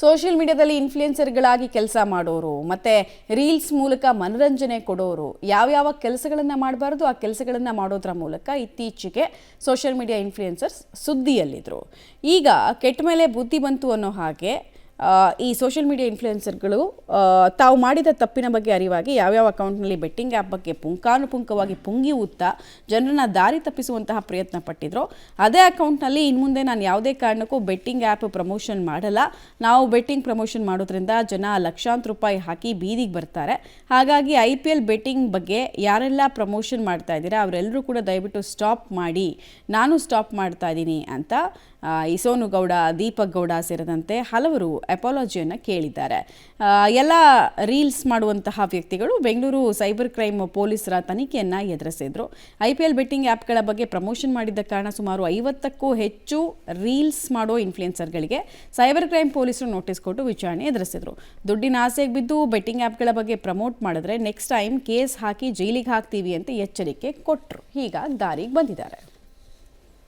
Social ಮೀಡಿಯಾದಲ್ಲಿ ಇನ್ಫ್ಲುಯೆನ್ಸರ್ಗಳಾಗಿ ಕೆಲಸ ಮಾಡೋರು ಮತ್ತು ರೀಲ್ಸ್ ಮೂಲಕ ಮನರಂಜನೆ ಕೊಡೋರು ಯಾವ ಕೆಲಸಗಳನ್ನು ಮಾಡಬಾರ್ದು ಆ ಕೆಲಸಗಳನ್ನು ಮಾಡೋದ್ರ ಮೂಲಕ ಇತ್ತೀಚೆಗೆ ಸೋಷಿಯಲ್ ಮೀಡಿಯಾ ಇನ್ಫ್ಲುಯೆನ್ಸರ್ಸ್ ಸುದ್ದಿಯಲ್ಲಿದ್ದರು. ಈಗ ಕೆಟ್ಟ ಮೇಲೆ ಬುದ್ಧಿ ಬಂತು ಅನ್ನೋ ಹಾಗೆ ಈ ಸೋಷಿಯಲ್ ಮೀಡಿಯಾ ಇನ್ಫ್ಲುಯೆನ್ಸರ್ಗಳು ತಾವು ಮಾಡಿದ ತಪ್ಪಿನ ಬಗ್ಗೆ ಅರಿವಾಗಿ ಯಾವ್ಯಾವ ಅಕೌಂಟ್ನಲ್ಲಿ ಬೆಟ್ಟಿಂಗ್ ಆ್ಯಪ್ ಬಗ್ಗೆ ಪುಂಖಾನುಪುಂಖವಾಗಿ ಪುಂಗಿ ಊದ್ತಾ ಜನರನ್ನ ದಾರಿ ತಪ್ಪಿಸುವಂತಹ ಪ್ರಯತ್ನ ಪಟ್ಟಿದ್ರು. ಅದೇ ಅಕೌಂಟ್ನಲ್ಲಿ ಇನ್ನು ಮುಂದೆ ನಾನು ಯಾವುದೇ ಕಾರಣಕ್ಕೂ ಬೆಟ್ಟಿಂಗ್ ಆ್ಯಪ್ ಪ್ರಮೋಷನ್ ಮಾಡಲ್ಲ, ನಾವು ಬೆಟ್ಟಿಂಗ್ ಪ್ರಮೋಷನ್ ಮಾಡೋದ್ರಿಂದ ಜನ ಲಕ್ಷಾಂತರ ರೂಪಾಯಿ ಹಾಕಿ ಬೀದಿಗೆ ಬರ್ತಾರೆ, ಹಾಗಾಗಿ IPL ಬೆಟ್ಟಿಂಗ್ ಬಗ್ಗೆ ಯಾರೆಲ್ಲ ಪ್ರಮೋಷನ್ ಮಾಡ್ತಾ ಇದ್ದೀರಾ ಅವರೆಲ್ಲರೂ ಕೂಡ ದಯವಿಟ್ಟು ಸ್ಟಾಪ್ ಮಾಡಿ, ನಾನು ಸ್ಟಾಪ್ ಮಾಡ್ತಾ ಇದ್ದೀನಿ ಅಂತ ಈ ಸೋನು ಗೌಡ, ದೀಪಕ್ ಗೌಡ ಸೇರಿದಂತೆ ಹಲವರು ಅಪಾಲಜಿಯನ್ನು ಕೇಳಿದ್ದಾರೆ. ಎಲ್ಲ ರೀಲ್ಸ್ ಮಾಡುವಂತಹ ವ್ಯಕ್ತಿಗಳು ಬೆಂಗಳೂರು ಸೈಬರ್ ಕ್ರೈಮ್ ಪೊಲೀಸರ ತನಿಖೆಯನ್ನು ಎದುರಿಸಿದ್ರು. IPL ಬೆಟ್ಟಿಂಗ್ ಆ್ಯಪ್ಗಳ ಬಗ್ಗೆ ಪ್ರಮೋಷನ್ ಮಾಡಿದ್ದ ಕಾರಣ ಸುಮಾರು 50ಕ್ಕೂ ಹೆಚ್ಚು ರೀಲ್ಸ್ ಮಾಡೋ ಇನ್ಫ್ಲುಯೆನ್ಸರ್ಗಳಿಗೆ ಸೈಬರ್ ಕ್ರೈಮ್ ಪೊಲೀಸರು ನೋಟಿಸ್ ಕೊಟ್ಟು ವಿಚಾರಣೆ ಎದುರಿಸಿದ್ರು. ದುಡ್ಡಿನ ಆಸೆಗೆ ಬಿದ್ದು ಬೆಟ್ಟಿಂಗ್ ಆ್ಯಪ್ಗಳ ಬಗ್ಗೆ ಪ್ರಮೋಟ್ ಮಾಡಿದ್ರೆ ನೆಕ್ಸ್ಟ್ ಟೈಮ್ ಕೇಸ್ ಹಾಕಿ ಜೈಲಿಗೆ ಹಾಕ್ತೀವಿ ಅಂತ ಎಚ್ಚರಿಕೆ ಕೊಟ್ಟರು. ಹೀಗಾಗಿ ದಾರಿಗೆ ಬಂದಿದ್ದಾರೆ.